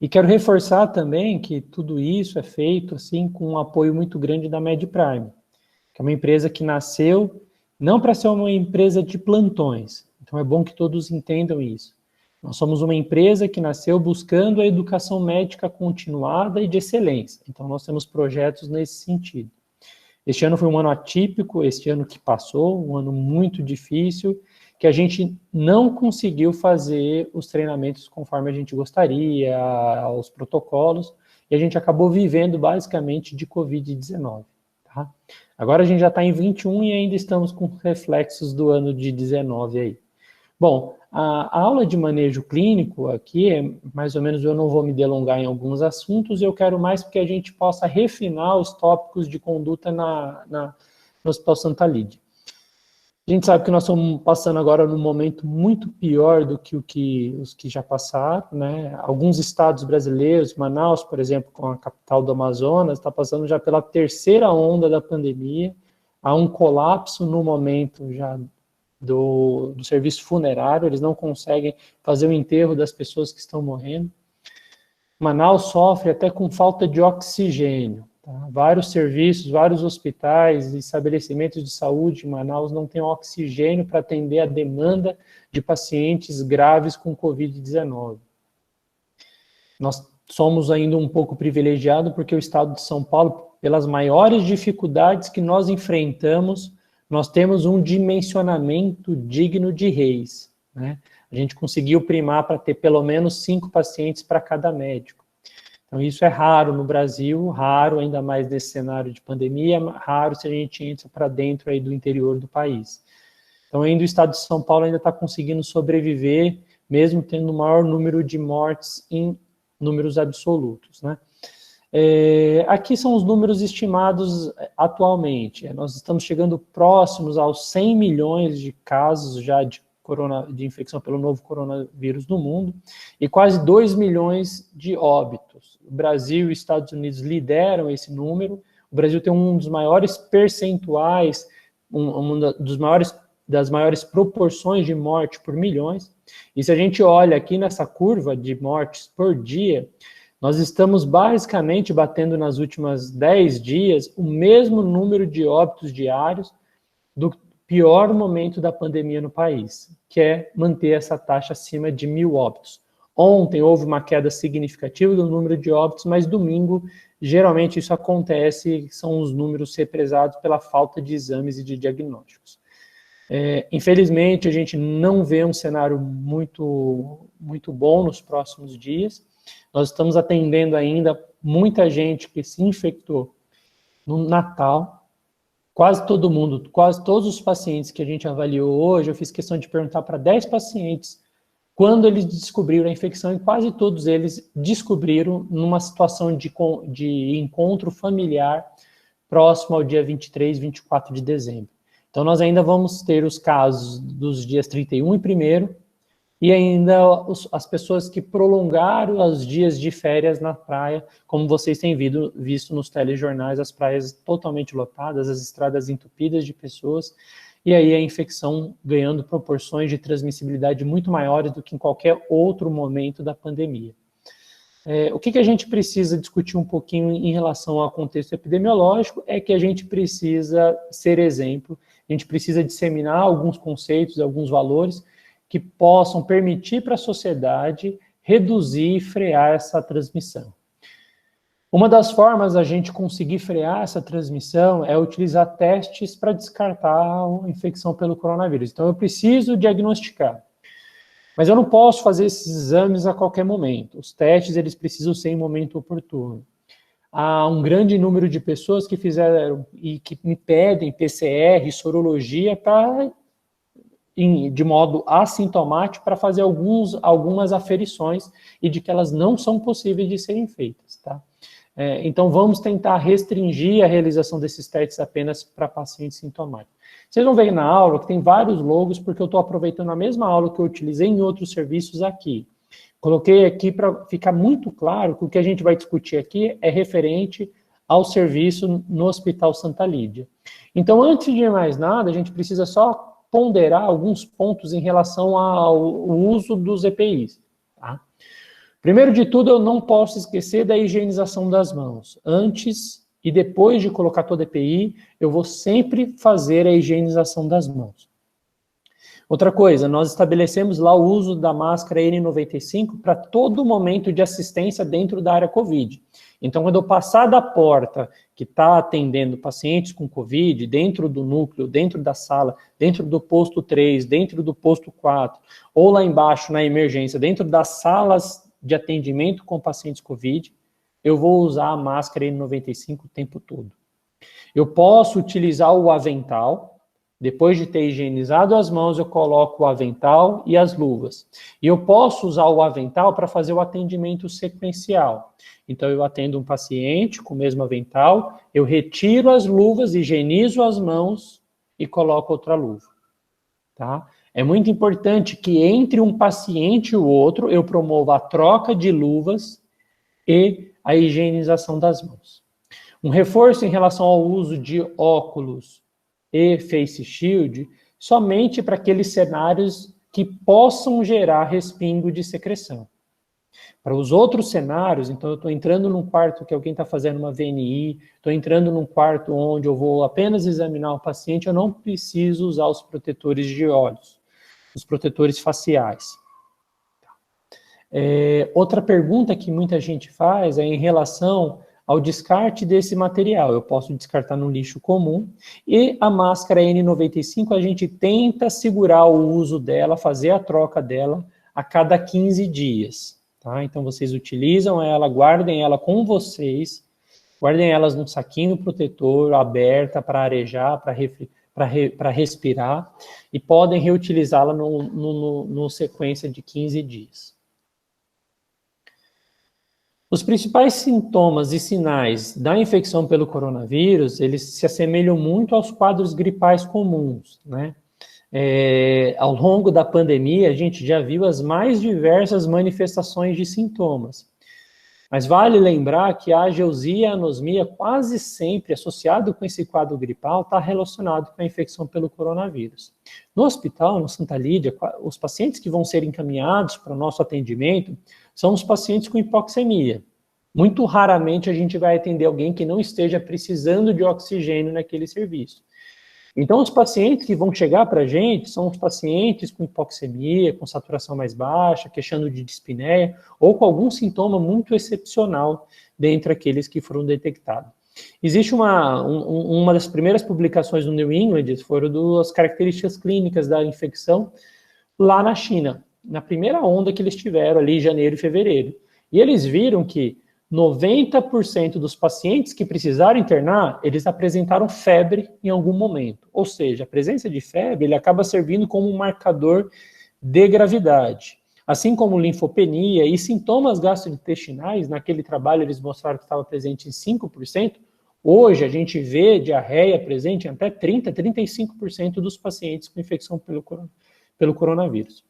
E quero reforçar também que tudo isso é feito assim com um apoio muito grande da MedPrime, que é uma empresa que nasceu não para ser uma empresa de plantões. Então é bom que todos entendam isso. Nós somos uma empresa que nasceu buscando a educação médica continuada e de excelência. Então nós temos projetos nesse sentido. Este ano foi um ano atípico, este ano que passou, um ano muito difícil, que a gente não conseguiu fazer os treinamentos conforme a gente gostaria, os protocolos, e a gente acabou vivendo basicamente de Covid-19. Tá? Agora a gente já está em 21 e ainda estamos com reflexos do ano de 19 aí. Bom, a aula de manejo clínico aqui, mais ou menos eu não vou me delongar em alguns assuntos, eu quero mais que a gente possa refinar os tópicos de conduta no Hospital Santa Lídia. A gente sabe que nós estamos passando agora num momento muito pior do que os que já passaram, né? Alguns estados brasileiros, Manaus, por exemplo, com a capital do Amazonas, está passando já pela terceira onda da pandemia, há um colapso no momento já do serviço funerário, eles não conseguem fazer o enterro das pessoas que estão morrendo. Manaus sofre até com falta de oxigênio. Tá? Vários serviços, vários hospitais e estabelecimentos de saúde em Manaus não têm oxigênio para atender a demanda de pacientes graves com Covid-19. Nós somos ainda um pouco privilegiados porque o estado de São Paulo, pelas maiores dificuldades que nós enfrentamos, nós temos um dimensionamento digno de reis, né? A gente conseguiu primar para ter pelo menos 5 pacientes para cada médico. Então isso é raro no Brasil, raro ainda mais nesse cenário de pandemia, raro se a gente entra para dentro aí do interior do país. Então ainda o estado de São Paulo ainda está conseguindo sobreviver, mesmo tendo o maior número de mortes em números absolutos, né? Aqui são os números estimados atualmente. Nós estamos chegando próximos aos 100 milhões de casos já de infecção pelo novo coronavírus no mundo e quase 2 milhões de óbitos. O Brasil e os Estados Unidos lideram esse número. O Brasil tem um dos maiores percentuais, das maiores proporções de morte por milhões. E se a gente olha aqui nessa curva de mortes por dia, nós estamos basicamente batendo nas últimas 10 dias o mesmo número de óbitos diários do pior momento da pandemia no país, que é manter essa taxa acima de 1.000 óbitos. Ontem houve uma queda significativa do número de óbitos, mas domingo, geralmente isso acontece, são os números represados pela falta de exames e de diagnósticos. Infelizmente, a gente não vê um cenário muito bom nos próximos dias. Nós estamos atendendo ainda muita gente que se infectou no Natal. Quase todo mundo, quase todos os pacientes que a gente avaliou hoje, eu fiz questão de perguntar para 10 pacientes quando eles descobriram a infecção, e quase todos eles descobriram numa situação de encontro familiar próximo ao dia 23, 24 de dezembro. Então nós ainda vamos ter os casos dos dias 31 e 1º, e ainda as pessoas que prolongaram os dias de férias na praia, como vocês têm visto nos telejornais, as praias totalmente lotadas, as estradas entupidas de pessoas, e aí a infecção ganhando proporções de transmissibilidade muito maiores do que em qualquer outro momento da pandemia. O que a gente precisa discutir um pouquinho em relação ao contexto epidemiológico é que a gente precisa ser exemplo, a gente precisa disseminar alguns conceitos, alguns valores, que possam permitir para a sociedade reduzir e frear essa transmissão. Uma das formas da gente conseguir frear essa transmissão é utilizar testes para descartar a infecção pelo coronavírus. Então eu preciso diagnosticar, mas eu não posso fazer esses exames a qualquer momento. Os testes eles precisam ser em momento oportuno. Há um grande número de pessoas que fizeram e que me pedem PCR, sorologia para de modo assintomático para fazer algumas aferições e de que elas não são possíveis de serem feitas, tá? Então vamos tentar restringir a realização desses testes apenas para pacientes sintomáticos. Vocês vão ver na aula que tem vários logos, porque eu estou aproveitando a mesma aula que eu utilizei em outros serviços aqui. Coloquei aqui para ficar muito claro que o que a gente vai discutir aqui é referente ao serviço no Hospital Santa Lídia. Então, antes de mais nada, a gente precisa só ponderar alguns pontos em relação ao uso dos EPIs. Tá? Primeiro de tudo, eu não posso esquecer da higienização das mãos. Antes e depois de colocar toda a EPI, eu vou sempre fazer a higienização das mãos. Outra coisa, nós estabelecemos lá o uso da máscara N95 para todo momento de assistência dentro da área COVID. Então, quando eu passar da porta que está atendendo pacientes com COVID, dentro do núcleo, dentro da sala, dentro do posto 3, dentro do posto 4, ou lá embaixo na emergência, dentro das salas de atendimento com pacientes COVID, eu vou usar a máscara N95 o tempo todo. Eu posso utilizar o avental. Depois de ter higienizado as mãos, eu coloco o avental e as luvas. E eu posso usar o avental para fazer o atendimento sequencial. Então, eu atendo um paciente com o mesmo avental, eu retiro as luvas, higienizo as mãos e coloco outra luva. Tá? É muito importante que entre um paciente e o outro, eu promova a troca de luvas e a higienização das mãos. Um reforço em relação ao uso de óculos e face shield, somente para aqueles cenários que possam gerar respingo de secreção. Para os outros cenários, então eu estou entrando num quarto que alguém está fazendo uma VNI, estou entrando num quarto onde eu vou apenas examinar o paciente, eu não preciso usar os protetores de olhos, os protetores faciais. Outra pergunta que muita gente faz é em relação ao descarte desse material. Eu posso descartar no lixo comum, e a máscara N95 a gente tenta segurar o uso dela, fazer a troca dela a cada 15 dias. Tá? Então vocês utilizam ela, guardem ela com vocês, guardem elas num saquinho protetor, aberta para arejar, para respirar, e podem reutilizá-la no sequência de 15 dias. Os principais sintomas e sinais da infecção pelo coronavírus, eles se assemelham muito aos quadros gripais comuns, né? Ao longo da pandemia, a gente já viu as mais diversas manifestações de sintomas. Mas vale lembrar que a ageusia e a anosmia, quase sempre associado com esse quadro gripal, está relacionado com a infecção pelo coronavírus. No hospital, no Santa Lídia, os pacientes que vão ser encaminhados para o nosso atendimento são os pacientes com hipoxemia. Muito raramente a gente vai atender alguém que não esteja precisando de oxigênio naquele serviço. Então, os pacientes que vão chegar para a gente são os pacientes com hipoxemia, com saturação mais baixa, queixando de dispneia, ou com algum sintoma muito excepcional dentre aqueles que foram detectados. Existe uma das primeiras publicações no New England, foram das características clínicas da infecção lá na China, na primeira onda que eles tiveram ali em janeiro e fevereiro. E eles viram que 90% dos pacientes que precisaram internar, eles apresentaram febre em algum momento. Ou seja, a presença de febre, ele acaba servindo como um marcador de gravidade. Assim como linfopenia e sintomas gastrointestinais, naquele trabalho eles mostraram que estava presente em 5%, hoje a gente vê diarreia presente em até 30%, 35% dos pacientes com infecção pelo coronavírus.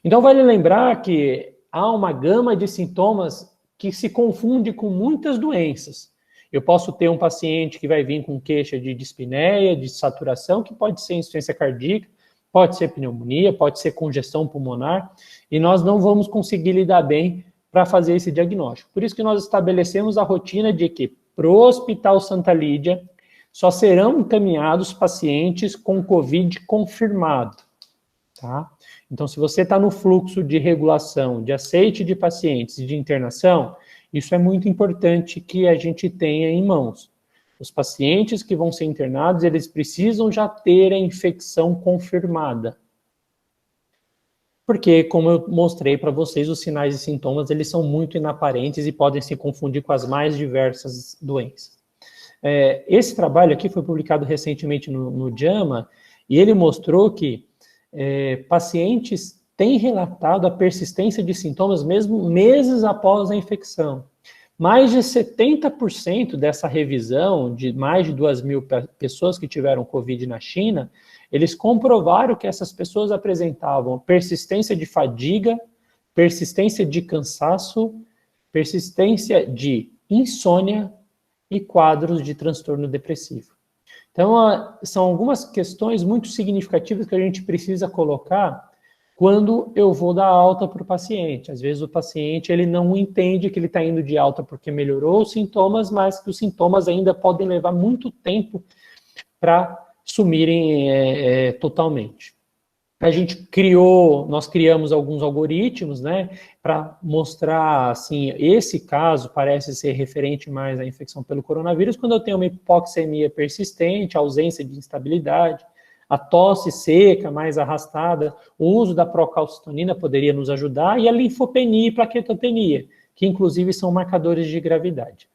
Então vale lembrar que há uma gama de sintomas que se confunde com muitas doenças. Eu posso ter um paciente que vai vir com queixa de dispneia, de saturação, que pode ser insuficiência cardíaca, pode ser pneumonia, pode ser congestão pulmonar, e nós não vamos conseguir lidar bem para fazer esse diagnóstico. Por isso que nós estabelecemos a rotina de que para o Hospital Santa Lídia só serão encaminhados pacientes com COVID confirmado. Tá? Então, se você está no fluxo de regulação, de aceite de pacientes e de internação, isso é muito importante que a gente tenha em mãos. Os pacientes que vão ser internados, eles precisam já ter a infecção confirmada. Porque, como eu mostrei para vocês, os sinais e sintomas, eles são muito inaparentes e podem se confundir com as mais diversas doenças. Esse trabalho aqui foi publicado recentemente no JAMA, e ele mostrou que pacientes têm relatado a persistência de sintomas mesmo meses após a infecção. Mais de 70% dessa revisão, de mais de 2.000 pessoas que tiveram Covid na China, eles comprovaram que essas pessoas apresentavam persistência de fadiga, persistência de cansaço, persistência de insônia e quadros de transtorno depressivo. Então, são algumas questões muito significativas que a gente precisa colocar quando eu vou dar alta para o paciente. Às vezes o paciente ele não entende que ele está indo de alta porque melhorou os sintomas, mas que os sintomas ainda podem levar muito tempo para sumirem totalmente. Nós criamos alguns algoritmos, né, para mostrar, assim, esse caso parece ser referente mais à infecção pelo coronavírus, quando eu tenho uma hipoxemia persistente, ausência de instabilidade, a tosse seca, mais arrastada, o uso da procalcitonina poderia nos ajudar, e a linfopenia e plaquetopenia, que inclusive são marcadores de gravidade.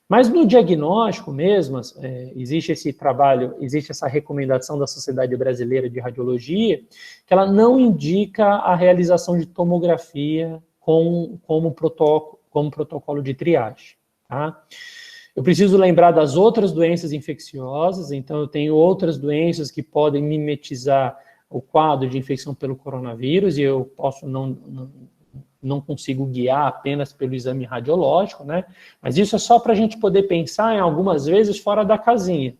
Mas no diagnóstico mesmo, existe esse trabalho, existe essa recomendação da Sociedade Brasileira de Radiologia, que ela não indica a realização de tomografia como protocolo de triagem. Tá? Eu preciso lembrar das outras doenças infecciosas, então eu tenho outras doenças que podem mimetizar o quadro de infecção pelo coronavírus, e eu posso não consigo guiar apenas pelo exame radiológico, né? Mas isso é só para a gente poder pensar em algumas vezes fora da casinha.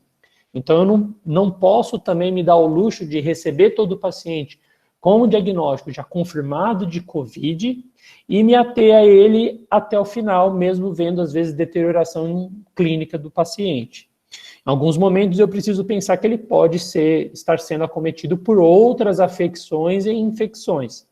Então eu não posso também me dar o luxo de receber todo o paciente com o diagnóstico já confirmado de COVID e me ater a ele até o final, mesmo vendo às vezes deterioração clínica do paciente. Em alguns momentos eu preciso pensar que ele pode estar sendo acometido por outras afecções e infecções.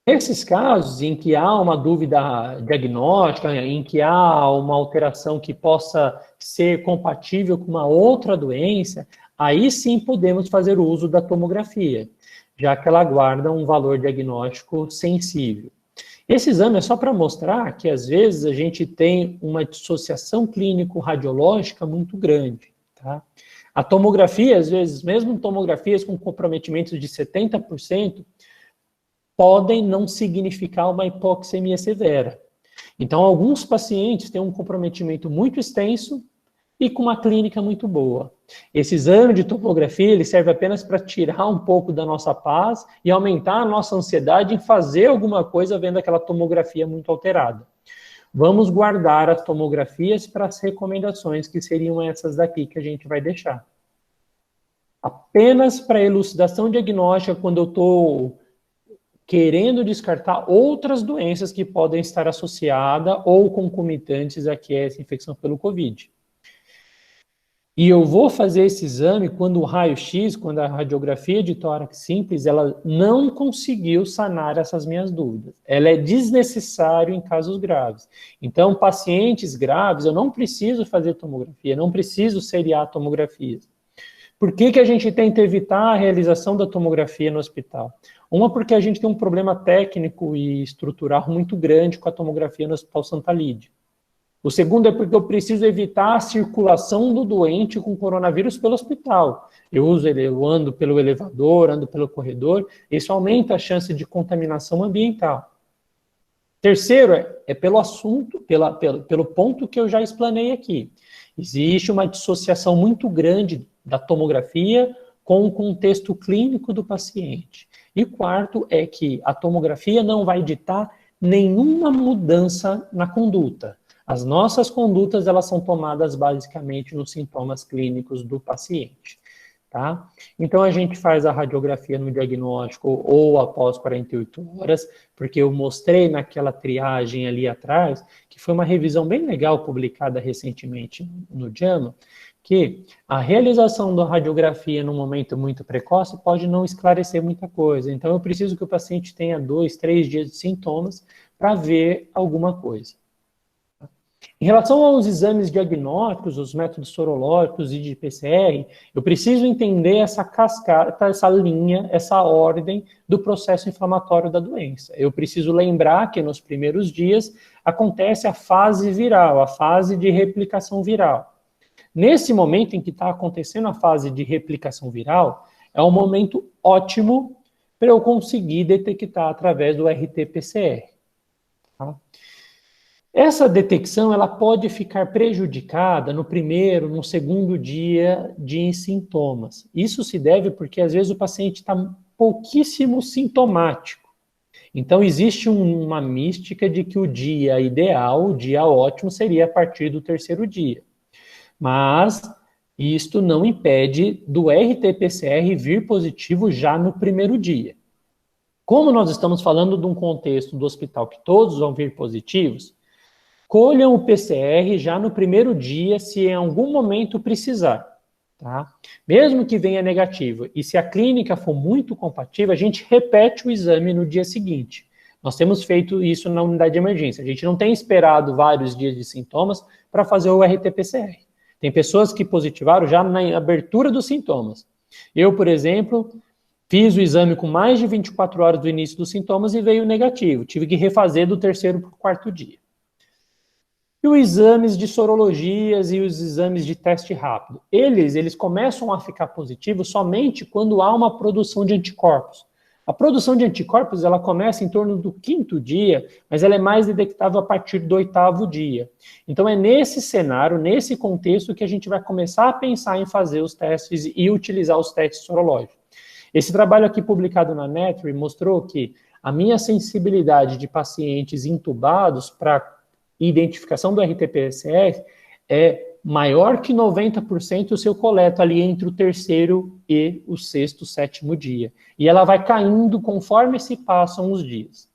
Nesses casos em que há uma dúvida diagnóstica, em que há uma alteração que possa ser compatível com uma outra doença, aí sim podemos fazer uso da tomografia, já que ela guarda um valor diagnóstico sensível. Esse exame é só para mostrar que às vezes a gente tem uma dissociação clínico-radiológica muito grande. Tá? A tomografia, às vezes, mesmo tomografias com comprometimentos de 70%, podem não significar uma hipoxemia severa. Então, alguns pacientes têm um comprometimento muito extenso e com uma clínica muito boa. Esse exame de tomografia, ele serve apenas para tirar um pouco da nossa paz e aumentar a nossa ansiedade em fazer alguma coisa vendo aquela tomografia muito alterada. Vamos guardar as tomografias para as recomendações, que seriam essas daqui que a gente vai deixar. Apenas para elucidação diagnóstica, quando eu estou querendo descartar outras doenças que podem estar associadas ou concomitantes a essa infecção pelo COVID. E eu vou fazer esse exame quando o raio-x, quando a radiografia de tórax simples, ela não conseguiu sanar essas minhas dúvidas. Ela é desnecessária em casos graves. Então, pacientes graves, eu não preciso fazer tomografia, não preciso seriar tomografias. Por que a gente tenta evitar a realização da tomografia no hospital? Uma, porque a gente tem um problema técnico e estrutural muito grande com a tomografia no Hospital Santa Lídia. O segundo é porque eu preciso evitar a circulação do doente com coronavírus pelo hospital. Eu ando pelo elevador, ando pelo corredor, isso aumenta a chance de contaminação ambiental. Terceiro é pelo assunto, pelo ponto que eu já explanei aqui. Existe uma dissociação muito grande da tomografia com o contexto clínico do paciente. E quarto é que a tomografia não vai ditar nenhuma mudança na conduta. As nossas condutas, elas são tomadas basicamente nos sintomas clínicos do paciente. Tá? Então, a gente faz a radiografia no diagnóstico ou após 48 horas, porque eu mostrei naquela triagem ali atrás, que foi uma revisão bem legal publicada recentemente no JAMA, que a realização da radiografia num momento muito precoce pode não esclarecer muita coisa. Então, eu preciso que o paciente tenha 2, 3 dias de sintomas para ver alguma coisa. Em relação aos exames diagnósticos, os métodos sorológicos e de PCR, eu preciso entender essa cascata, essa linha, essa ordem do processo inflamatório da doença. Eu preciso lembrar que nos primeiros dias acontece a fase viral, a fase de replicação viral. Nesse momento em que está acontecendo a fase de replicação viral, é um momento ótimo para eu conseguir detectar através do RT-PCR. Tá? Essa detecção ela pode ficar prejudicada no primeiro, no segundo dia de sintomas. Isso se deve porque às vezes o paciente está pouquíssimo sintomático. Então existe uma mística de que o dia ideal, o dia ótimo, seria a partir do terceiro dia. Mas E isto não impede do RT-PCR vir positivo já no primeiro dia. Como nós estamos falando de um contexto do hospital que todos vão vir positivos, colham o PCR já no primeiro dia, se em algum momento precisar. Tá? Mesmo que venha negativo, e se a clínica for muito compatível, a gente repete o exame no dia seguinte. Nós temos feito isso na unidade de emergência. A gente não tem esperado vários dias de sintomas para fazer o RT-PCR. Tem pessoas que positivaram já na abertura dos sintomas. Eu, por exemplo, fiz o exame com mais de 24 horas do início dos sintomas e veio negativo. Tive que refazer do terceiro para o quarto dia. E os exames de sorologias e os exames de teste rápido. Eles começam a ficar positivos somente quando há uma produção de anticorpos. A produção de anticorpos, ela começa em torno do 5º dia, mas ela é mais detectável a partir do 8º dia. Então é nesse cenário, nesse contexto, que a gente vai começar a pensar em fazer os testes e utilizar os testes sorológicos. Esse trabalho aqui publicado na Netry mostrou que a minha sensibilidade de pacientes intubados para identificação do RT-PCR é maior que 90% se eu coleto ali entre o 3º e o 6º, 7º dia. E ela vai caindo conforme se passam os dias.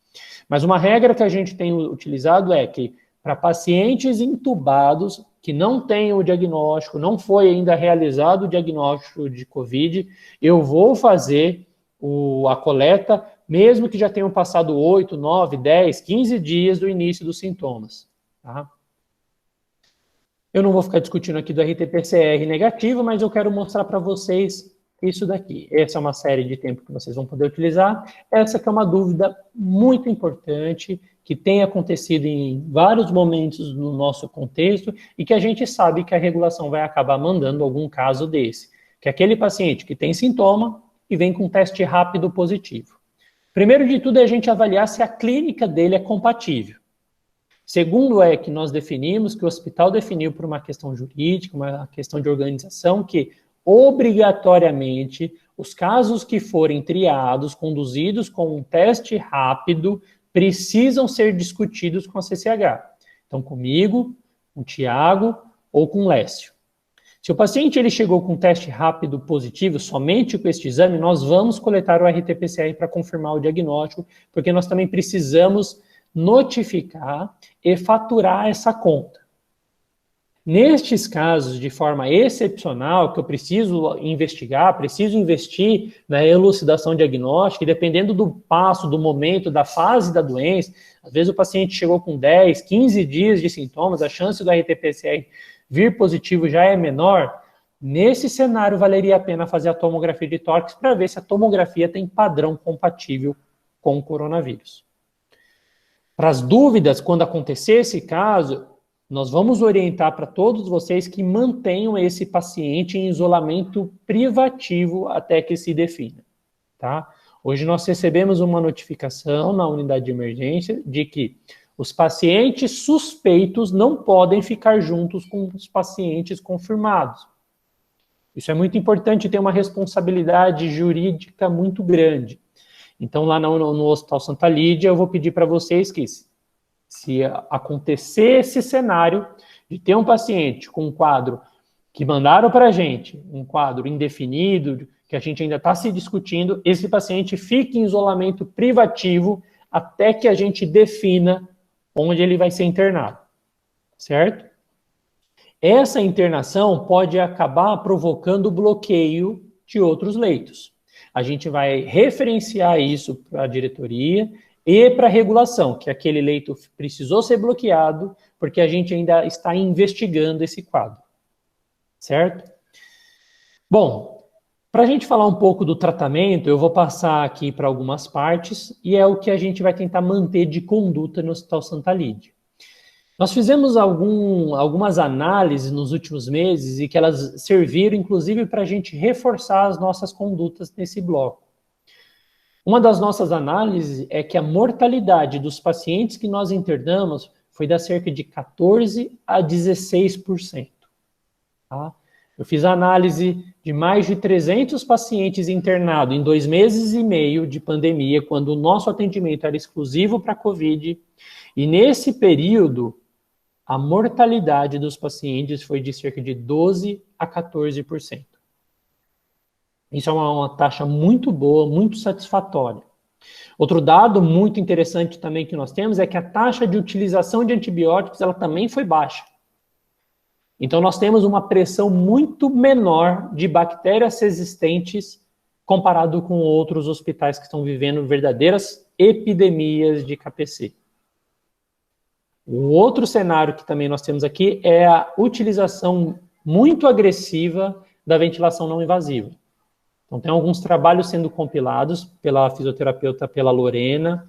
Mas uma regra que a gente tem utilizado é que para pacientes intubados que não têm o diagnóstico, não foi ainda realizado o diagnóstico de COVID, eu vou fazer a coleta, mesmo que já tenham passado 8, 9, 10, 15 dias do início dos sintomas. Tá? Eu não vou ficar discutindo aqui do RT-PCR negativo, mas eu quero mostrar para vocês isso daqui. Essa é uma série de tempo que vocês vão poder utilizar. Essa que é uma dúvida muito importante, que tem acontecido em vários momentos no nosso contexto e que a gente sabe que a regulação vai acabar mandando algum caso desse. Que é aquele paciente que tem sintoma e vem com teste rápido positivo. Primeiro de tudo é a gente avaliar se a clínica dele é compatível. Segundo é que nós definimos, que o hospital definiu por uma questão jurídica, uma questão de organização, que obrigatoriamente os casos que forem triados, conduzidos com um teste rápido, precisam ser discutidos com a CCH. Então, comigo, com o Tiago ou com o Lécio. Se o paciente ele chegou com um teste rápido positivo, somente com este exame, nós vamos coletar o RT-PCR para confirmar o diagnóstico, porque nós também precisamos notificar e faturar essa conta. Nestes casos, de forma excepcional, que eu preciso investigar, preciso investir na elucidação diagnóstica, e dependendo do passo, do momento, da fase da doença, às vezes o paciente chegou com 10, 15 dias de sintomas, a chance do RT-PCR vir positivo já é menor. Nesse cenário, valeria a pena fazer a tomografia de tórax para ver se a tomografia tem padrão compatível com o coronavírus. Para as dúvidas, quando acontecer esse caso, nós vamos orientar para todos vocês que mantenham esse paciente em isolamento privativo até que se defina. Tá? Hoje nós recebemos uma notificação na unidade de emergência de que os pacientes suspeitos não podem ficar juntos com os pacientes confirmados. Isso é muito importante, tem uma responsabilidade jurídica muito grande. Então, lá no Hospital Santa Lídia, eu vou pedir para vocês que, se acontecer esse cenário de ter um paciente com um quadro que mandaram para a gente, um quadro indefinido, que a gente ainda está se discutindo, esse paciente fique em isolamento privativo até que a gente defina onde ele vai ser internado, certo? Essa internação pode acabar provocando bloqueio de outros leitos. A gente vai referenciar isso para a diretoria e para a regulação, que aquele leito precisou ser bloqueado porque a gente ainda está investigando esse quadro, certo? Bom, para a gente falar um pouco do tratamento, eu vou passar aqui para algumas partes e é o que a gente vai tentar manter de conduta no Hospital Santa Lídia. Nós fizemos algumas análises nos últimos meses e que elas serviram, inclusive, para a gente reforçar as nossas condutas nesse bloco. Uma das nossas análises é que a mortalidade dos pacientes que nós internamos foi de cerca de 14% a 16%. Tá? Eu fiz a análise de mais de 300 pacientes internados em 2 meses e meio de pandemia, quando o nosso atendimento era exclusivo para COVID, e nesse período, a mortalidade dos pacientes foi de cerca de 12 a 14%. Isso é uma taxa muito boa, muito satisfatória. Outro dado muito interessante também que nós temos é que a taxa de utilização de antibióticos ela também foi baixa. Então, nós temos uma pressão muito menor de bactérias resistentes comparado com outros hospitais que estão vivendo verdadeiras epidemias de KPC. O outro cenário que também nós temos aqui é a utilização muito agressiva da ventilação não invasiva. Então, tem alguns trabalhos sendo compilados pela fisioterapeuta, pela Lorena.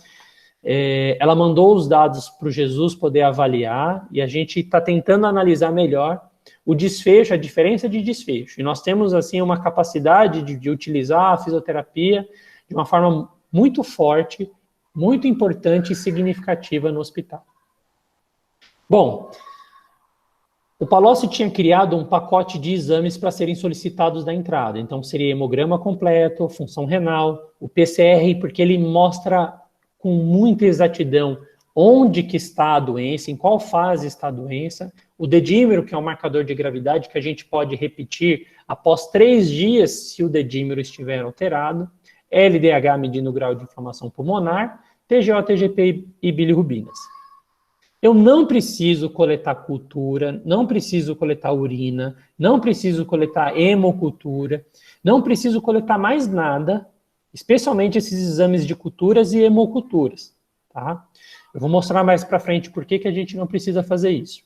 Ela mandou os dados para o Jesus poder avaliar e a gente está tentando analisar melhor o desfecho, a diferença de desfecho. E nós temos, assim, uma capacidade de utilizar a fisioterapia de uma forma muito forte, muito importante e significativa no hospital. Bom, o Palocci tinha criado um pacote de exames para serem solicitados na entrada. Então, seria hemograma completo, função renal, o PCR, porque ele mostra com muita exatidão onde que está a doença, em qual fase está a doença, o dedímero, que é um marcador de gravidade que a gente pode repetir após 3 dias se o dedímero estiver alterado, LDH medindo o grau de inflamação pulmonar, TGO, TGP e bilirrubinas. Eu não preciso coletar cultura, não preciso coletar urina, não preciso coletar hemocultura, não preciso coletar mais nada, especialmente esses exames de culturas e hemoculturas, tá? Eu vou mostrar mais para frente por que a gente não precisa fazer isso.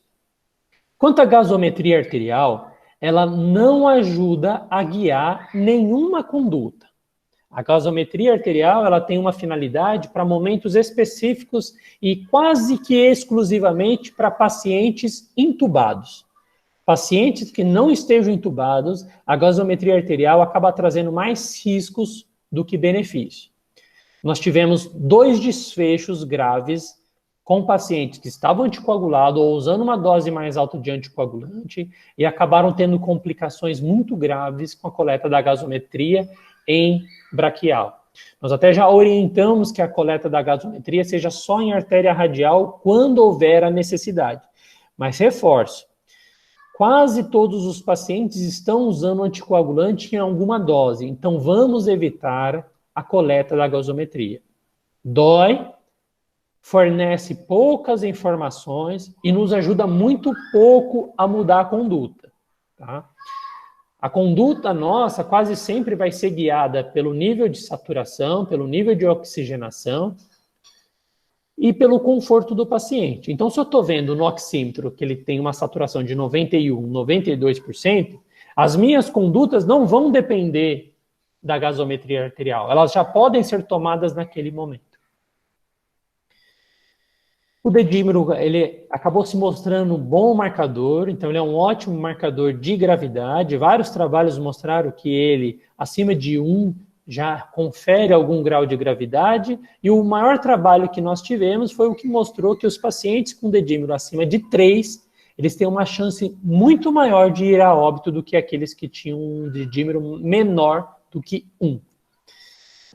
Quanto à gasometria arterial, ela não ajuda a guiar nenhuma conduta. A gasometria arterial ela tem uma finalidade para momentos específicos e quase que exclusivamente para pacientes intubados. Pacientes que não estejam intubados, a gasometria arterial acaba trazendo mais riscos do que benefício. Nós tivemos 2 desfechos graves com pacientes que estavam anticoagulados ou usando uma dose mais alta de anticoagulante e acabaram tendo complicações muito graves com a coleta da gasometria em braquial. Nós até já orientamos que a coleta da gasometria seja só em artéria radial quando houver a necessidade. Mas reforço, quase todos os pacientes estão usando anticoagulante em alguma dose, então vamos evitar a coleta da gasometria. Dói, fornece poucas informações e nos ajuda muito pouco a mudar a conduta, tá? A conduta nossa quase sempre vai ser guiada pelo nível de saturação, pelo nível de oxigenação e pelo conforto do paciente. Então, se eu estou vendo no oxímetro que ele tem uma saturação de 91%, 92%, as minhas condutas não vão depender da gasometria arterial. Elas já podem ser tomadas naquele momento. O dedímero, ele acabou se mostrando um bom marcador, então ele é um ótimo marcador de gravidade. Vários trabalhos mostraram que ele, acima de 1, já confere algum grau de gravidade, e o maior trabalho que nós tivemos foi o que mostrou que os pacientes com dedímero acima de 3, eles têm uma chance muito maior de ir a óbito do que aqueles que tinham um dedímero menor do que 1.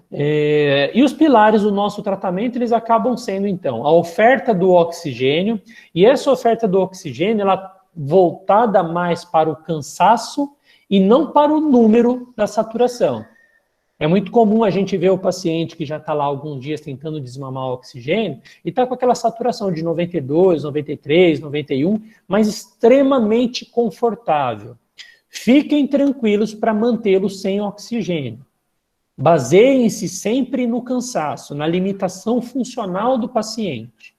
E os pilares do nosso tratamento, eles acabam sendo, então, a oferta do oxigênio, e essa oferta do oxigênio, ela voltada mais para o cansaço e não para o número da saturação. É muito comum a gente ver o paciente que já está lá alguns dias tentando desmamar o oxigênio e está com aquela saturação de 92, 93, 91, mas extremamente confortável. Fiquem tranquilos para mantê-lo sem oxigênio. Baseiem-se sempre no cansaço, na limitação funcional do paciente.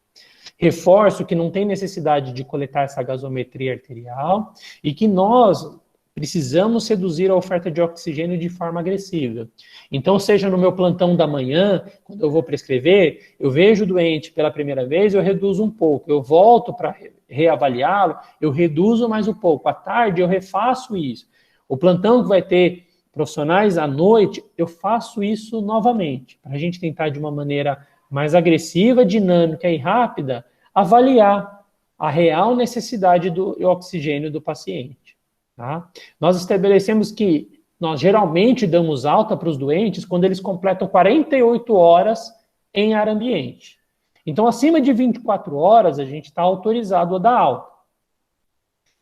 Reforço que não tem necessidade de coletar essa gasometria arterial e que nós precisamos reduzir a oferta de oxigênio de forma agressiva. Então, seja no meu plantão da manhã, quando eu vou prescrever, eu vejo o doente pela primeira vez, eu reduzo um pouco. Eu volto para reavaliá-lo, eu reduzo mais um pouco. À tarde, eu refaço isso. O plantão que vai ter profissionais à noite, eu faço isso novamente, para a gente tentar de uma maneira mais agressiva, dinâmica e rápida, avaliar a real necessidade do oxigênio do paciente. Tá? Nós estabelecemos que nós geralmente damos alta para os doentes quando eles completam 48 horas em ar ambiente. Então, acima de 24 horas, a gente está autorizado a dar alta.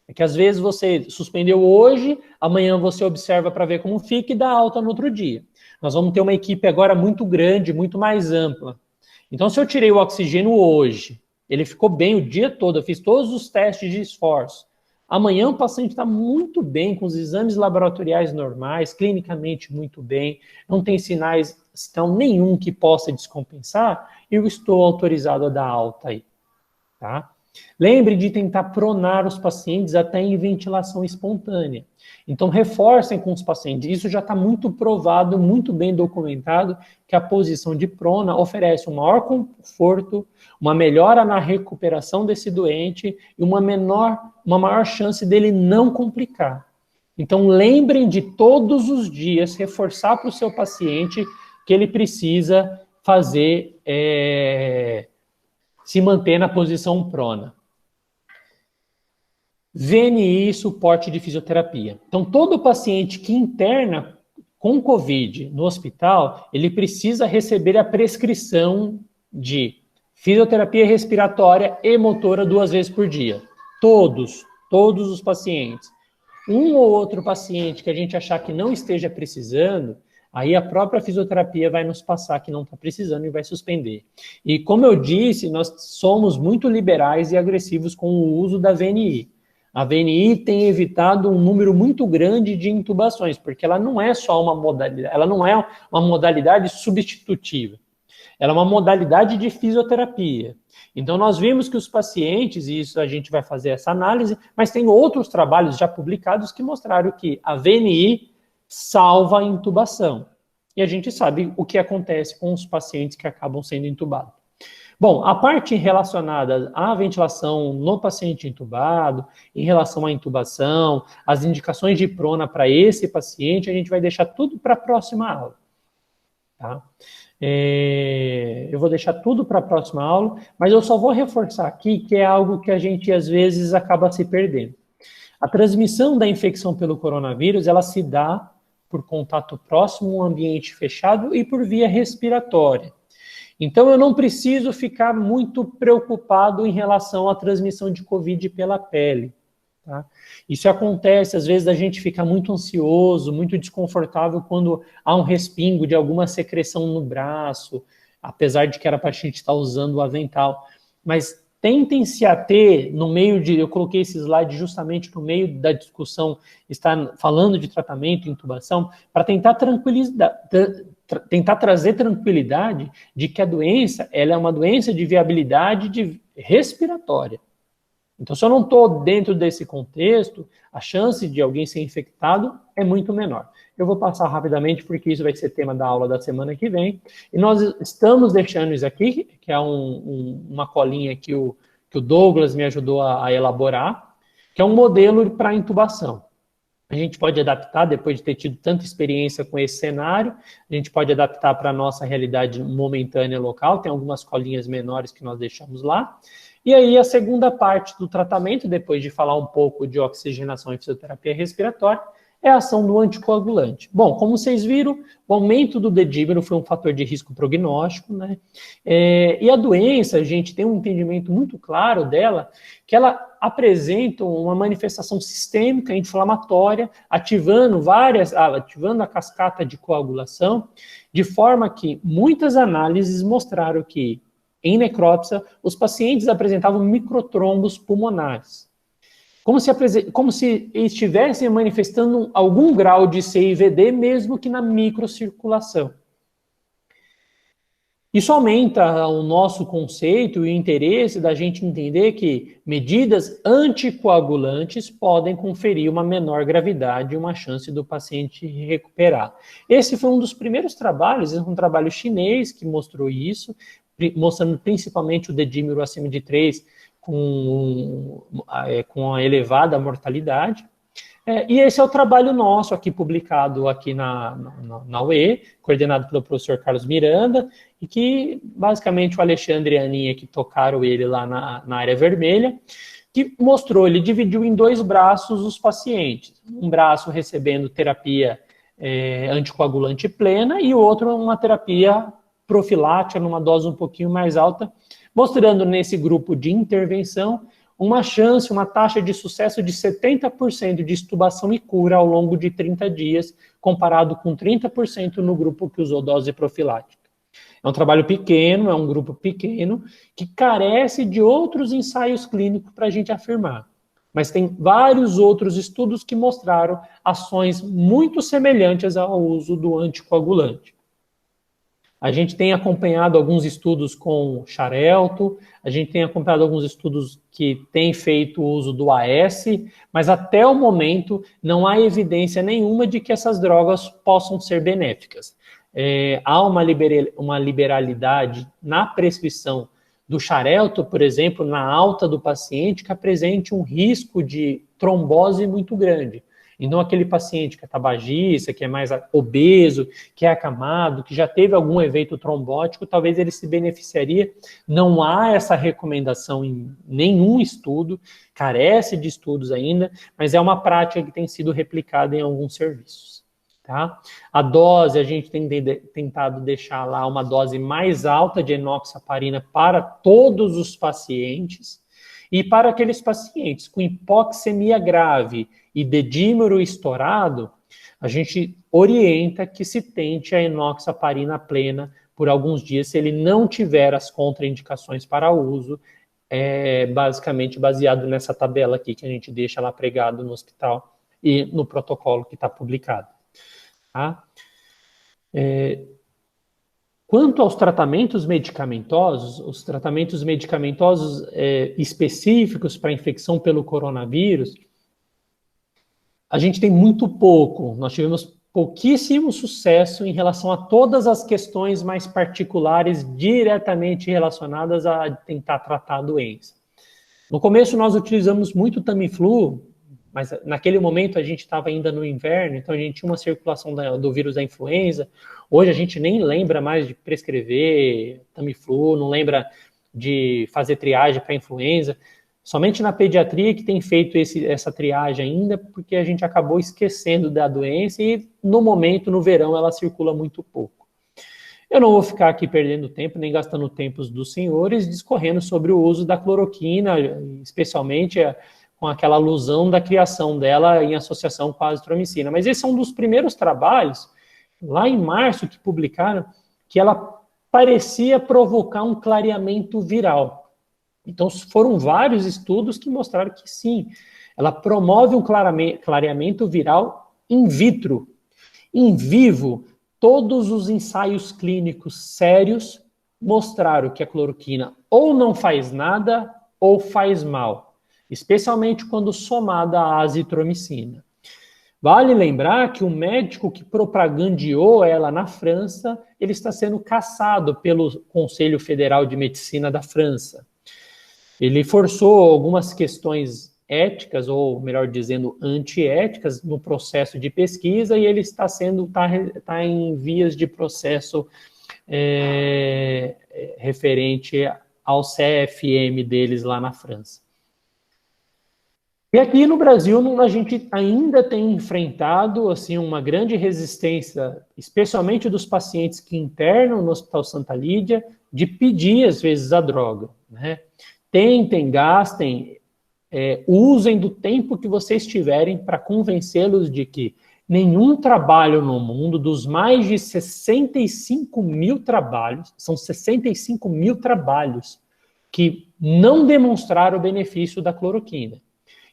É que às vezes você suspendeu hoje, amanhã você observa para ver como fica e dá alta no outro dia. Nós vamos ter uma equipe agora muito grande, muito mais ampla. Então, se eu tirei o oxigênio hoje, ele ficou bem o dia todo, eu fiz todos os testes de esforço. Amanhã o paciente está muito bem, com os exames laboratoriais normais, clinicamente muito bem, não tem sinais nenhum que possa descompensar, e eu estou autorizado a dar alta aí, tá? Lembre de tentar pronar os pacientes até em ventilação espontânea. Então, reforcem com os pacientes. Isso já está muito provado, muito bem documentado, que a posição de prona oferece um maior conforto, uma melhora na recuperação desse doente e uma maior chance dele não complicar. Então, lembrem de todos os dias reforçar para o seu paciente que ele precisa fazer... se manter na posição prona. VNI, suporte de fisioterapia. Então, todo paciente que interna com COVID no hospital, ele precisa receber a prescrição de fisioterapia respiratória e motora 2 vezes por dia. Todos os pacientes. Um ou outro paciente que a gente achar que não esteja precisando, aí a própria fisioterapia vai nos passar que não está precisando e vai suspender. E como eu disse, nós somos muito liberais e agressivos com o uso da VNI. A VNI tem evitado um número muito grande de intubações, porque ela não é só uma modalidade, ela não é uma modalidade substitutiva. Ela é uma modalidade de fisioterapia. Então, nós vimos que os pacientes, e isso a gente vai fazer essa análise, mas tem outros trabalhos já publicados que mostraram que a VNI salva a intubação. E a gente sabe o que acontece com os pacientes que acabam sendo intubados. Bom, a parte relacionada à ventilação no paciente intubado, em relação à intubação, as indicações de prona para esse paciente, a gente vai deixar tudo para a próxima aula. Tá? Eu vou deixar tudo para a próxima aula, mas eu só vou reforçar aqui que é algo que a gente às vezes acaba se perdendo. A transmissão da infecção pelo coronavírus, ela se dá por contato próximo a um ambiente fechado e por via respiratória. Então, eu não preciso ficar muito preocupado em relação à transmissão de COVID pela pele. Tá? Isso acontece, às vezes, a gente fica muito ansioso, muito desconfortável quando há um respingo de alguma secreção no braço, apesar de que era para a gente estar usando o avental. Mas tentem se ater no meio de... Eu coloquei esse slide justamente no meio da discussão, está falando de tratamento e intubação, para tentar tentar trazer tranquilidade de que a doença ela é uma doença de viabilidade respiratória. Então, se eu não estou dentro desse contexto, a chance de alguém ser infectado é muito menor. Eu vou passar rapidamente, porque isso vai ser tema da aula da semana que vem. E nós estamos deixando isso aqui, que é uma colinha que o Douglas me ajudou a elaborar, que é um modelo para intubação. A gente pode adaptar, depois de ter tido tanta experiência com esse cenário, a gente pode adaptar para a nossa realidade momentânea local, tem algumas colinhas menores que nós deixamos lá. E aí a segunda parte do tratamento, depois de falar um pouco de oxigenação e fisioterapia respiratória, é a ação do anticoagulante. Bom, como vocês viram, o aumento do dedímero foi um fator de risco prognóstico, né? E a doença, a gente tem um entendimento muito claro dela, que ela apresenta uma manifestação sistêmica inflamatória, ativando a cascata de coagulação, de forma que muitas análises mostraram que, em necrópsia, os pacientes apresentavam microtrombos pulmonares. Como se estivessem manifestando algum grau de CIVD, mesmo que na microcirculação. Isso aumenta o nosso conceito e o interesse da gente entender que medidas anticoagulantes podem conferir uma menor gravidade e uma chance do paciente recuperar. Esse foi um dos primeiros trabalhos, um trabalho chinês que mostrou isso, mostrando principalmente o dedímero acima de 3, com a elevada mortalidade. E esse é o trabalho nosso aqui, publicado aqui na UE, coordenado pelo professor Carlos Miranda, e que basicamente o Alexandre e a Aninha que tocaram ele lá na área vermelha, que mostrou, ele dividiu em 2 braços os pacientes. Um braço recebendo terapia anticoagulante plena e o outro uma terapia profilática numa dose um pouquinho mais alta, mostrando nesse grupo de intervenção uma chance, uma taxa de sucesso de 70% de extubação e cura ao longo de 30 dias, comparado com 30% no grupo que usou dose profilática. É um trabalho pequeno, é um grupo pequeno, que carece de outros ensaios clínicos para a gente afirmar. Mas tem vários outros estudos que mostraram ações muito semelhantes ao uso do anticoagulante. A gente tem acompanhado alguns estudos com Xarelto, a gente tem acompanhado alguns estudos que têm feito o uso do AS, mas até o momento não há evidência nenhuma de que essas drogas possam ser benéficas. Há uma liberalidade na prescrição do Xarelto, por exemplo, na alta do paciente que apresente um risco de trombose muito grande. Então, aquele paciente que é tabagista, que é mais obeso, que é acamado, que já teve algum evento trombótico, talvez ele se beneficiaria. Não há essa recomendação em nenhum estudo, carece de estudos ainda, mas é uma prática que tem sido replicada em alguns serviços. Tá? A dose, a gente tem tentado deixar lá uma dose mais alta de enoxaparina para todos os pacientes, e para aqueles pacientes com hipoxemia grave e dedímero estourado, a gente orienta que se tente a enoxaparina plena por alguns dias, se ele não tiver as contraindicações para uso, basicamente baseado nessa tabela aqui que a gente deixa lá pregado no hospital e no protocolo que está publicado. Tá? Quanto aos tratamentos medicamentosos, os tratamentos medicamentosos específicos para infecção pelo coronavírus, a gente tem muito pouco. Nós tivemos pouquíssimo sucesso em relação a todas as questões mais particulares diretamente relacionadas a tentar tratar a doença. No começo nós utilizamos muito Tamiflu, mas naquele momento a gente estava ainda no inverno, então a gente tinha uma circulação do vírus da influenza. Hoje a gente nem lembra mais de prescrever Tamiflu, não lembra de fazer triagem para influenza. Somente na pediatria que tem feito essa triagem ainda, porque a gente acabou esquecendo da doença e no momento, no verão, ela circula muito pouco. Eu não vou ficar aqui perdendo tempo, nem gastando tempos dos senhores, discorrendo sobre o uso da cloroquina, especialmente com aquela alusão da criação dela em associação com a azitromicina. Mas esse é um dos primeiros trabalhos, lá em março, que publicaram, que ela parecia provocar um clareamento viral. Então, foram vários estudos que mostraram que sim, ela promove um clareamento viral in vitro. Em vivo, todos os ensaios clínicos sérios mostraram que a cloroquina ou não faz nada ou faz mal, especialmente quando somada à azitromicina. Vale lembrar que o médico que propagandeou ela na França, ele está sendo caçado pelo Conselho Federal de Medicina da França. Ele forçou algumas questões éticas, ou melhor dizendo, antiéticas, no processo de pesquisa, e ele está em vias de processo referente ao CFM deles lá na França. E aqui no Brasil, a gente ainda tem enfrentado assim, uma grande resistência, especialmente dos pacientes que internam no Hospital Santa Lídia, de pedir, às vezes, a droga, né? Tentem, gastem, usem do tempo que vocês tiverem para convencê-los de que nenhum trabalho no mundo, dos mais de 65 mil trabalhos, são 65 mil trabalhos que não demonstraram o benefício da cloroquina.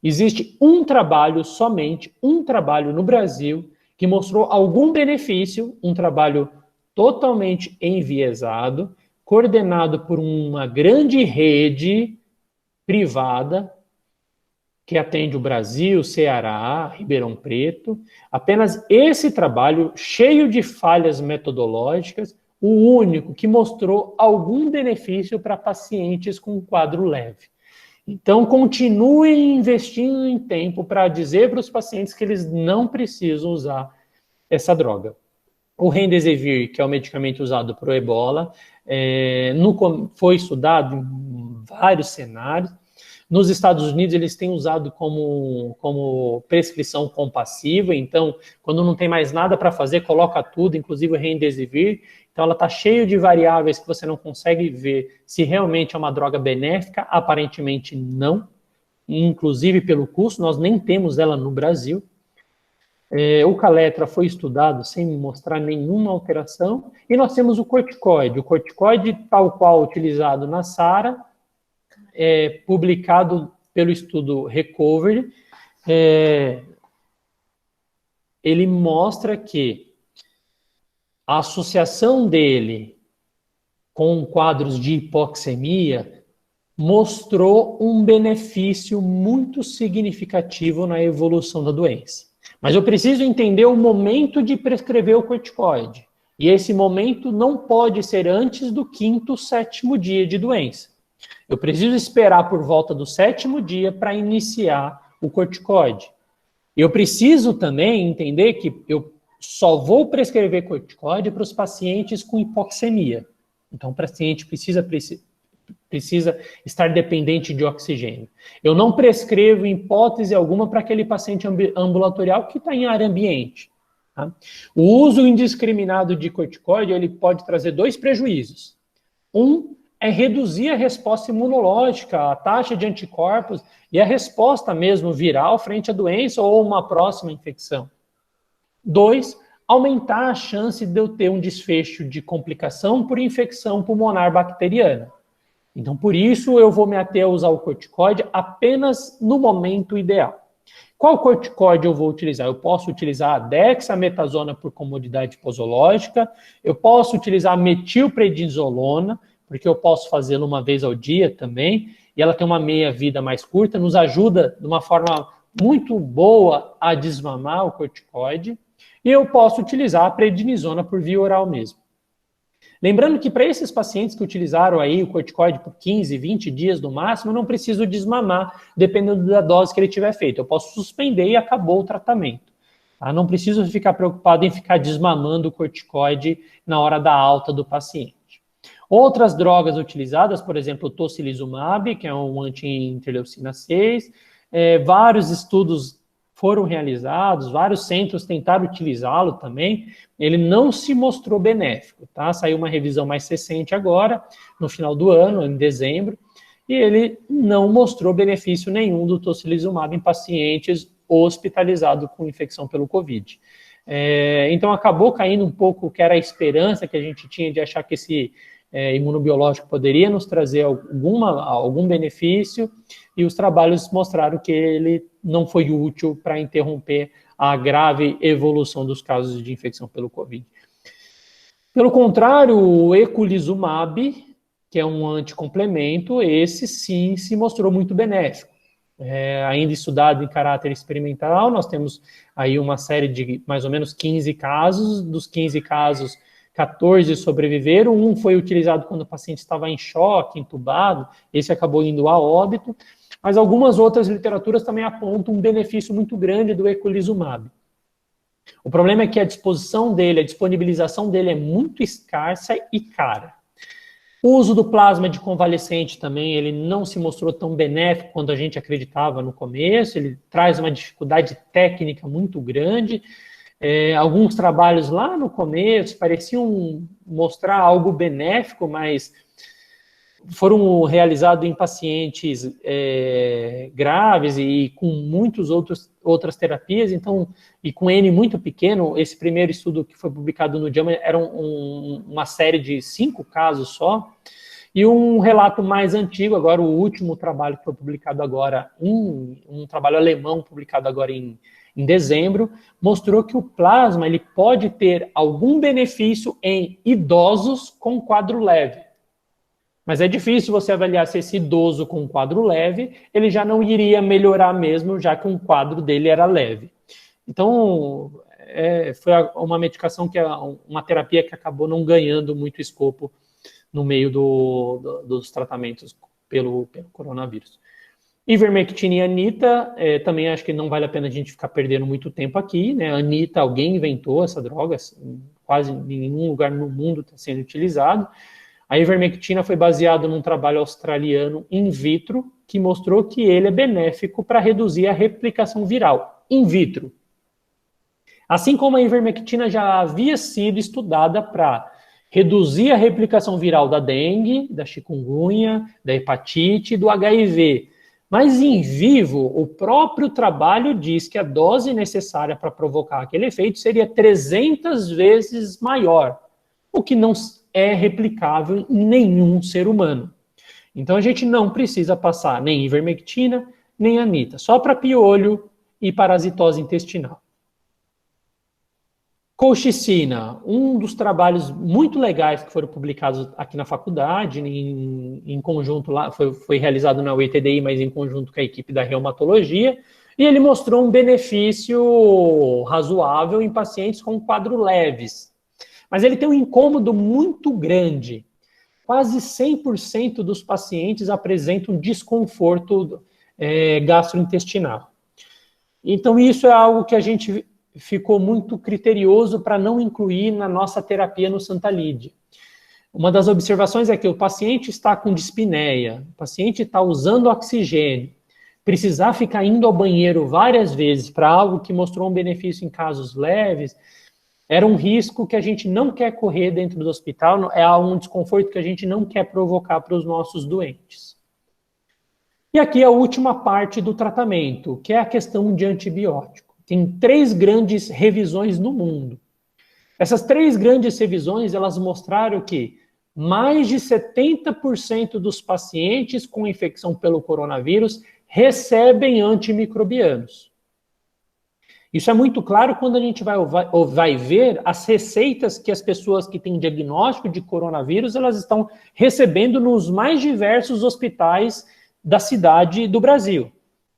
Existe um trabalho, somente um trabalho no Brasil, que mostrou algum benefício, um trabalho totalmente enviesado, coordenado por uma grande rede privada que atende o Brasil, Ceará, Ribeirão Preto. Apenas esse trabalho, cheio de falhas metodológicas, o único que mostrou algum benefício para pacientes com quadro leve. Então, continuem investindo em tempo para dizer para os pacientes que eles não precisam usar essa droga. O Remdesivir, que é o medicamento usado para o ebola, foi estudado em vários cenários. Nos Estados Unidos, eles têm usado como prescrição compassiva, então, quando não tem mais nada para fazer, coloca tudo, inclusive o Remdesivir. Então, ela está cheia de variáveis que você não consegue ver se realmente é uma droga benéfica. Aparentemente, não. Inclusive, pelo custo, nós nem temos ela no Brasil. O Kaletra foi estudado sem mostrar nenhuma alteração. E nós temos o corticoide. O corticoide, tal qual utilizado na SARA, publicado pelo estudo Recovery, ele mostra que a associação dele com quadros de hipoxemia mostrou um benefício muito significativo na evolução da doença. Mas eu preciso entender o momento de prescrever o corticoide. E esse momento não pode ser antes do 5º, 7º dia de doença. Eu preciso esperar por volta do 7º dia para iniciar o corticoide. Eu preciso também entender que eu só vou prescrever corticoide para os pacientes com hipoxemia. Então, o paciente precisa estar dependente de oxigênio. Eu não prescrevo, em hipótese alguma, para aquele paciente ambulatorial que está em área ambiente. Tá? O uso indiscriminado de corticoide ele pode trazer 2 prejuízos. Um é reduzir a resposta imunológica, a taxa de anticorpos e a resposta mesmo viral frente à doença ou uma próxima infecção. 2, aumentar a chance de eu ter um desfecho de complicação por infecção pulmonar bacteriana. Então, por isso, eu vou me ater a usar o corticoide apenas no momento ideal. Qual corticoide eu vou utilizar? Eu posso utilizar a dexametasona por comodidade posológica, eu posso utilizar a metilprednisolona, porque eu posso fazê-lo uma vez ao dia também, e ela tem uma meia-vida mais curta, nos ajuda de uma forma muito boa a desmamar o corticoide, e eu posso utilizar a prednisona por via oral mesmo. Lembrando que para esses pacientes que utilizaram aí o corticoide por 15, 20 dias no máximo, eu não preciso desmamar, dependendo da dose que ele tiver feito. Eu posso suspender e acabou o tratamento. Tá? Não preciso ficar preocupado em ficar desmamando o corticoide na hora da alta do paciente. Outras drogas utilizadas, por exemplo, o tocilizumab, que é um anti-interleucina 6, vários estudos foram realizados, vários centros tentaram utilizá-lo também, ele não se mostrou benéfico, tá? Saiu uma revisão mais recente agora, no final do ano, em dezembro, e ele não mostrou benefício nenhum do tocilizumab em pacientes hospitalizados com infecção pelo Covid. Então acabou caindo um pouco o que era a esperança que a gente tinha de achar que esse imunobiológico poderia nos trazer algum benefício, e os trabalhos mostraram que ele não foi útil para interromper a grave evolução dos casos de infecção pelo Covid. Pelo contrário, o eculizumab, que é um anticomplemento, esse sim se mostrou muito benéfico. Ainda estudado em caráter experimental, nós temos aí uma série de mais ou menos 15 casos, dos 15 casos, 14 sobreviveram, um foi utilizado quando o paciente estava em choque, entubado, esse acabou indo a óbito, mas algumas outras literaturas também apontam um benefício muito grande do eculizumab. O problema é que a disponibilização dele é muito escassa e cara. O uso do plasma de convalescente também, ele não se mostrou tão benéfico quanto a gente acreditava no começo, ele traz uma dificuldade técnica muito grande. Alguns trabalhos lá no começo pareciam mostrar algo benéfico, mas foram realizados em pacientes graves e com muitas outras terapias, então, e com N muito pequeno. Esse primeiro estudo que foi publicado no JAMA era uma série de 5 casos só, e um relato mais antigo, agora o último trabalho que foi publicado agora, um trabalho alemão publicado agora em dezembro, mostrou que o plasma ele pode ter algum benefício em idosos com quadro leve. Mas é difícil você avaliar se esse idoso com quadro leve, ele já não iria melhorar mesmo, já que um quadro dele era leve. Então, foi uma medicação, uma terapia que acabou não ganhando muito escopo no meio dos tratamentos pelo coronavírus. Ivermectina e Anita, também acho que não vale a pena a gente ficar perdendo muito tempo aqui, né? Anita, alguém inventou essa droga, quase em nenhum lugar no mundo está sendo utilizado. A ivermectina foi baseada num trabalho australiano in vitro, que mostrou que ele é benéfico para reduzir a replicação viral, in vitro. Assim como a ivermectina já havia sido estudada para reduzir a replicação viral da dengue, da chikungunya, da hepatite e do HIV. Mas em vivo, o próprio trabalho diz que a dose necessária para provocar aquele efeito seria 300 vezes maior, o que não é replicável em nenhum ser humano. Então a gente não precisa passar nem ivermectina, nem anita, só para piolho e parasitose intestinal. Colchicina, um dos trabalhos muito legais que foram publicados aqui na faculdade, em conjunto lá, foi realizado na UETDI, mas em conjunto com a equipe da reumatologia, e ele mostrou um benefício razoável em pacientes com quadro leves. Mas ele tem um incômodo muito grande. Quase 100% dos pacientes apresentam desconforto gastrointestinal. Então, isso é algo que a gente ficou muito criterioso para não incluir na nossa terapia no Santa Lídia. Uma das observações é que o paciente está com dispneia, o paciente está usando oxigênio, precisar ficar indo ao banheiro várias vezes para algo que mostrou um benefício em casos leves, era um risco que a gente não quer correr dentro do hospital, é um desconforto que a gente não quer provocar para os nossos doentes. E aqui a última parte do tratamento, que é a questão de antibiótico. Tem 3 grandes revisões no mundo. Essas 3 grandes revisões, elas mostraram que mais de 70% dos pacientes com infecção pelo coronavírus recebem antimicrobianos. Isso é muito claro quando a gente vai ver as receitas que as pessoas que têm diagnóstico de coronavírus, elas estão recebendo nos mais diversos hospitais da cidade do Brasil.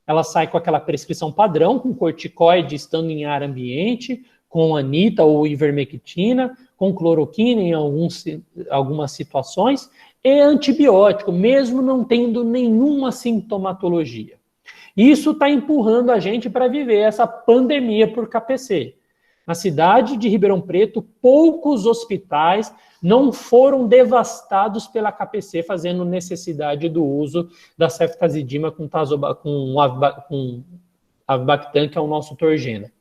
Ela sai com aquela prescrição padrão, com corticoide estando em ar ambiente, com anita ou ivermectina, com cloroquina em algumas situações, e antibiótico, mesmo não tendo nenhuma sintomatologia. Isso está empurrando a gente para viver essa pandemia por KPC. Na cidade de Ribeirão Preto, poucos hospitais não foram devastados pela KPC, fazendo necessidade do uso da ceftazidima com avibactam, que é o nosso Torgena.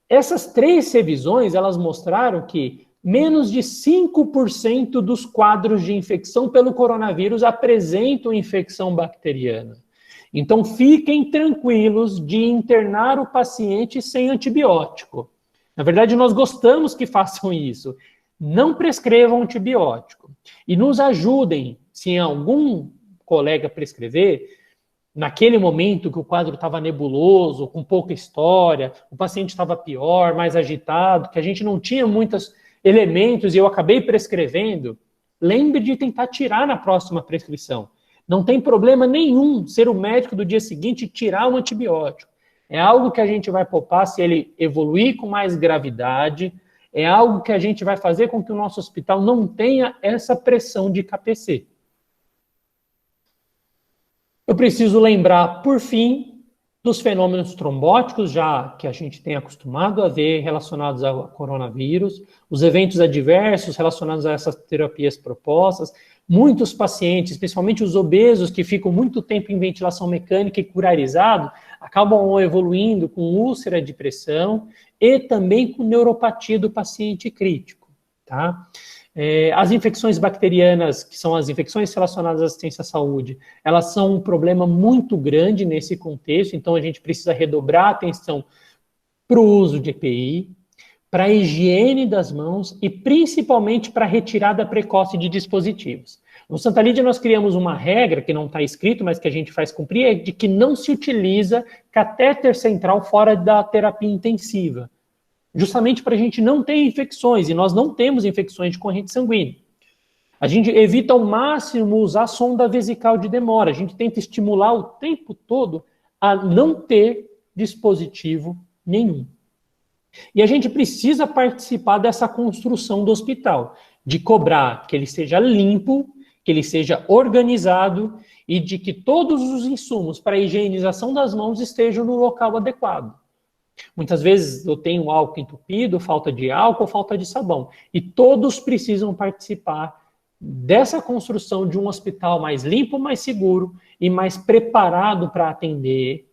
Essas 3 revisões, elas mostraram que menos de 5% dos quadros de infecção pelo coronavírus apresentam infecção bacteriana. Então, fiquem tranquilos de internar o paciente sem antibiótico. Na verdade, nós gostamos que façam isso. Não prescrevam antibiótico. E nos ajudem, se algum colega prescrever, naquele momento que o quadro estava nebuloso, com pouca história, o paciente estava pior, mais agitado, que a gente não tinha muitos elementos e eu acabei prescrevendo, lembre de tentar tirar na próxima prescrição. Não tem problema nenhum ser o médico do dia seguinte tirar um antibiótico. É algo que a gente vai poupar se ele evoluir com mais gravidade, é algo que a gente vai fazer com que o nosso hospital não tenha essa pressão de KPC. Eu preciso lembrar, por fim, dos fenômenos trombóticos, já que a gente tem acostumado a ver relacionados ao coronavírus, os eventos adversos relacionados a essas terapias propostas. Muitos pacientes, principalmente os obesos, que ficam muito tempo em ventilação mecânica e curarizado, acabam evoluindo com úlcera de pressão e também com neuropatia do paciente crítico, tá? As infecções bacterianas, que são as infecções relacionadas à assistência à saúde, elas são um problema muito grande nesse contexto, então a gente precisa redobrar a atenção para o uso de EPI, para a higiene das mãos e principalmente para a retirada precoce de dispositivos. No Santa Lídia nós criamos uma regra, que não está escrito, mas que a gente faz cumprir, é de que não se utiliza catéter central fora da terapia intensiva. Justamente para a gente não ter infecções, e nós não temos infecções de corrente sanguínea. A gente evita ao máximo usar sonda vesical de demora, a gente tenta estimular o tempo todo a não ter dispositivo nenhum. E a gente precisa participar dessa construção do hospital, de cobrar que ele seja limpo, que ele seja organizado e de que todos os insumos para a higienização das mãos estejam no local adequado. Muitas vezes eu tenho álcool entupido, falta de álcool, falta de sabão. E todos precisam participar dessa construção de um hospital mais limpo, mais seguro e mais preparado para atender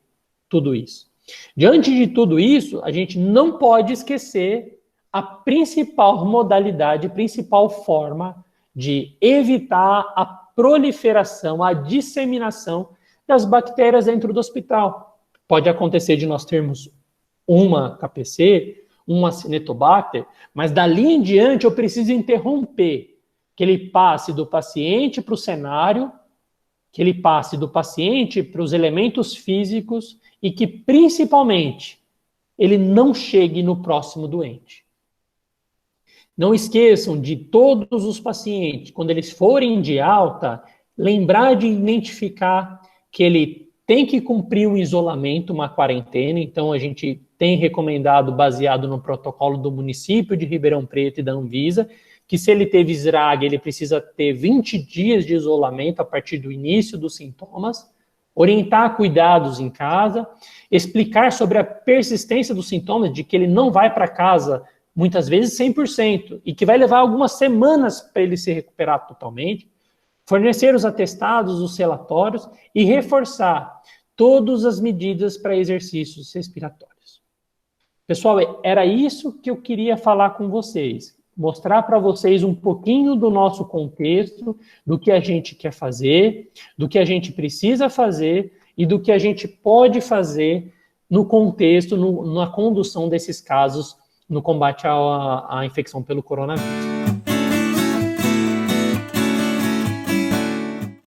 tudo isso. Diante de tudo isso, a gente não pode esquecer a principal modalidade, principal forma de evitar a proliferação, a disseminação das bactérias dentro do hospital. Pode acontecer de nós termos uma KPC, uma Acinetobacter, mas dali em diante eu preciso interromper que ele passe do paciente para o cenário, que ele passe do paciente para os elementos físicos e que, principalmente, ele não chegue no próximo doente. Não esqueçam de todos os pacientes, quando eles forem de alta, lembrar de identificar que ele tem que cumprir um isolamento, uma quarentena. Então, a gente tem recomendado, baseado no protocolo do município de Ribeirão Preto e da Anvisa, que se ele teve SRAG, ele precisa ter 20 dias de isolamento a partir do início dos sintomas, orientar cuidados em casa, explicar sobre a persistência dos sintomas, de que ele não vai para casa, muitas vezes 100%, e que vai levar algumas semanas para ele se recuperar totalmente, fornecer os atestados, os relatórios e reforçar todas as medidas para exercícios respiratórios. Pessoal, era isso que eu queria falar com vocês. Mostrar para vocês um pouquinho do nosso contexto, do que a gente quer fazer, do que a gente precisa fazer e do que a gente pode fazer no contexto, na condução desses casos no combate à infecção pelo coronavírus.